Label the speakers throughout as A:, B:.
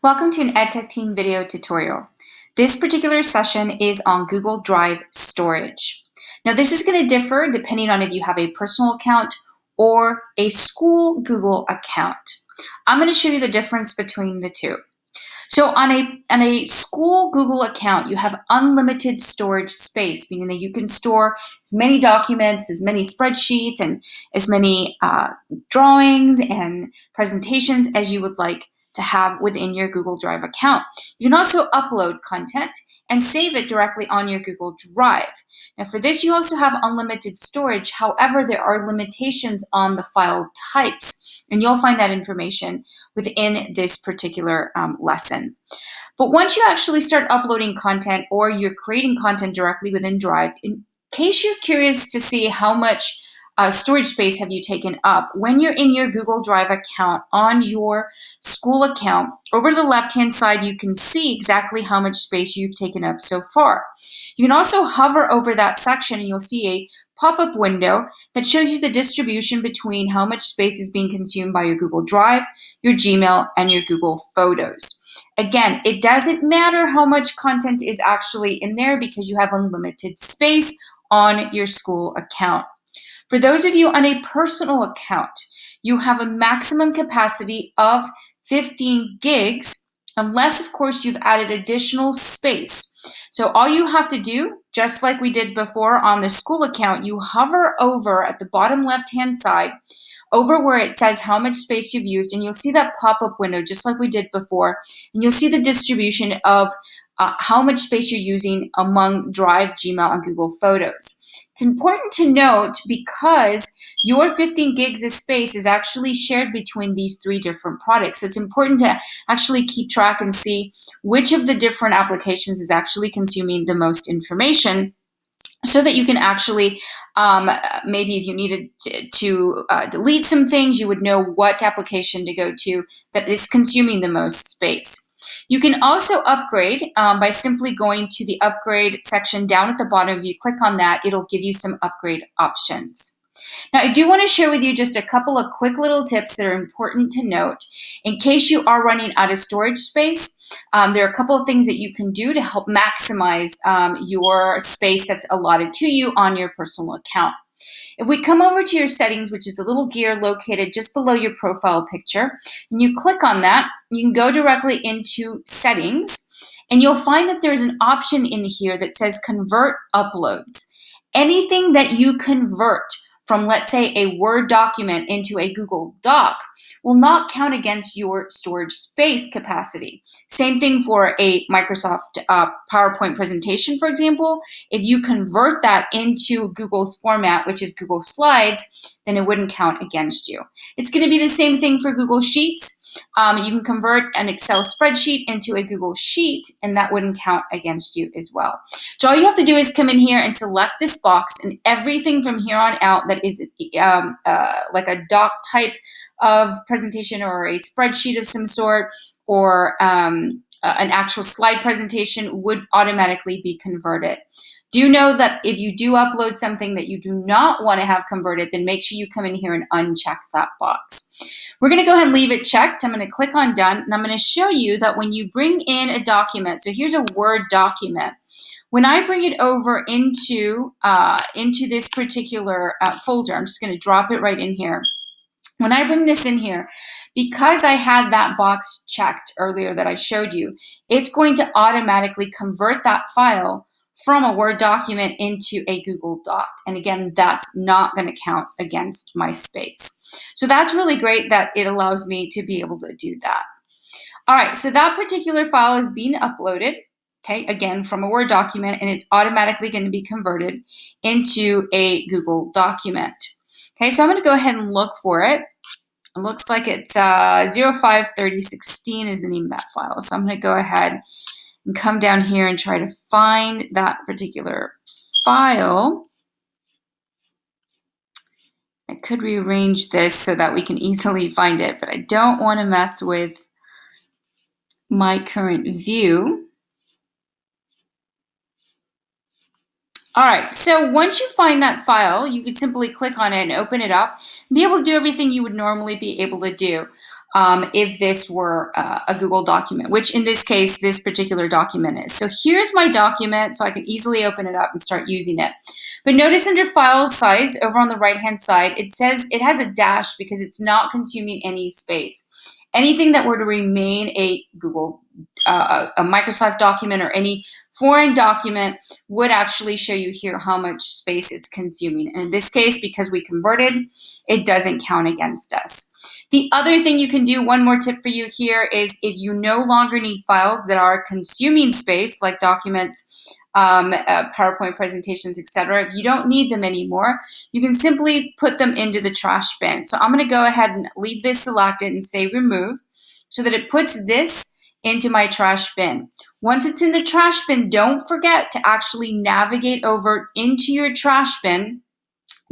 A: Welcome to an EdTech Team video tutorial. This particular session is on Google Drive storage. Now this is going to differ depending on if you have a personal account or a school Google account. I'm going to show you the difference between the two. So on a school Google account, you have unlimited storage space, meaning that you can store as many documents, as many spreadsheets, and as many drawings and presentations as you would like to have within your Google Drive account. You can also upload content and save it directly on your Google Drive. Now for this, you also have unlimited storage. However, there are limitations on the file types, and you'll find that information within this particular lesson. But once you actually start uploading content or you're creating content directly within Drive, in case you're curious to see how much storage space have you taken up, when you're in your Google Drive account on your school account, over the left-hand side, you can see exactly how much space you've taken up so far. You can also hover over that section and you'll see a pop-up window that shows you the distribution between how much space is being consumed by your Google Drive, your Gmail, and your Google Photos. Again, it doesn't matter how much content is actually in there because you have unlimited space on your school account. For those of you on a personal account, you have a maximum capacity of 15 gigs, unless, of course, you've added additional space. So all you have to do, just like we did before on the school account, you hover over at the bottom left-hand side, over where it says how much space you've used, and you'll see that pop-up window just like we did before, and you'll see the distribution of how much space you're using among Drive, Gmail, and Google Photos. It's important to note because your 15 gigs of space is actually shared between these three different products. So it's important to actually keep track and see which of the different applications is actually consuming the most information, so that you can actually, maybe if you needed to delete some things, you would know what application to go to that is consuming the most space. You can also upgrade by simply going to the upgrade section down at the bottom. If you click on that, it'll give you some upgrade options. Now, I do want to share with you just a couple of quick little tips that are important to note. In case you are running out of storage space, there are a couple of things that you can do to help maximize your space that's allotted to you on your personal account. If we come over to your settings, which is the little gear located just below your profile picture, and you click on that, you can go directly into settings, and you'll find that there's an option in here that says convert uploads. Anything that you convert from, let's say, a Word document into a Google Doc will not count against your storage space capacity. Same thing for a Microsoft PowerPoint presentation, for example. If you convert that into Google's format, which is Google Slides, then it wouldn't count against you. It's going to be the same thing for Google Sheets. You can convert an Excel spreadsheet into a Google Sheet, and that wouldn't count against you as well. So all you have to do is come in here and select this box, and everything from here on out that is like a doc type of presentation or a spreadsheet of some sort, or an actual slide presentation would automatically be converted. Do know that if you do upload something that you do not want to have converted, then make sure you come in here and uncheck that box. We're going to go ahead and leave it checked. I'm going to click on done, and I'm going to show you that when you bring in a document, so here's a Word document. When I bring it over into this particular folder, I'm just going to drop it right in here. When I bring this in here, because I had that box checked earlier that I showed you, it's going to automatically convert that file from a Word document into a Google Doc. And again, that's not going to count against my space. So that's really great that it allows me to be able to do that. All right, so that particular file is being uploaded, okay, again, from a Word document, and it's automatically going to be converted into a Google document. Okay, so I'm going to go ahead and look for it. It looks like it's 053016 is the name of that file. So I'm going to go ahead and come down here and try to find that particular file. I could rearrange this so that we can easily find it, but I don't want to mess with my current view. All right, so once you find that file, you could simply click on it and open it up and be able to do everything you would normally be able to do. if this were a Google document, which in this case, this particular document is. So here's my document, so I can easily open it up and start using it. But notice under file size over on the right-hand side, it says it has a dash because it's not consuming any space. Anything that were to remain a Google, a Microsoft document or any foreign document would actually show you here how much space it's consuming. And in this case, because we converted, it doesn't count against us. The other thing you can do, one more tip for you here, is if you no longer need files that are consuming space, like documents, PowerPoint presentations, etc. If you don't need them anymore, you can simply put them into the trash bin. So I'm going to go ahead and leave this selected and say remove, so that it puts this into my trash bin. Once it's in the trash bin, don't forget to actually navigate over into your trash bin,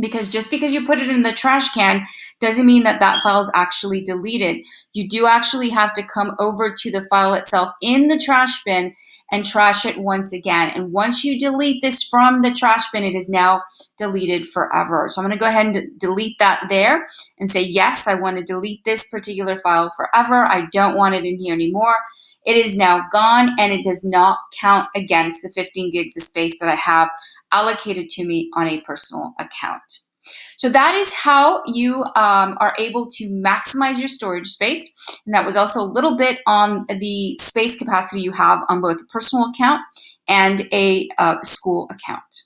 A: because just because you put it in the trash can doesn't mean that that file is actually deleted. You do actually have to come over to the file itself in the trash bin and trash it once again. And once you delete this from the trash bin, it is now deleted forever. So I'm going to go ahead and delete that there and say, yes, I want to delete this particular file forever. I don't want it in here anymore. It is now gone, and it does not count against the 15 gigs of space that I have allocated to me on a personal account. So that is how you are able to maximize your storage space. And that was also a little bit on the space capacity you have on both a personal account and a school account.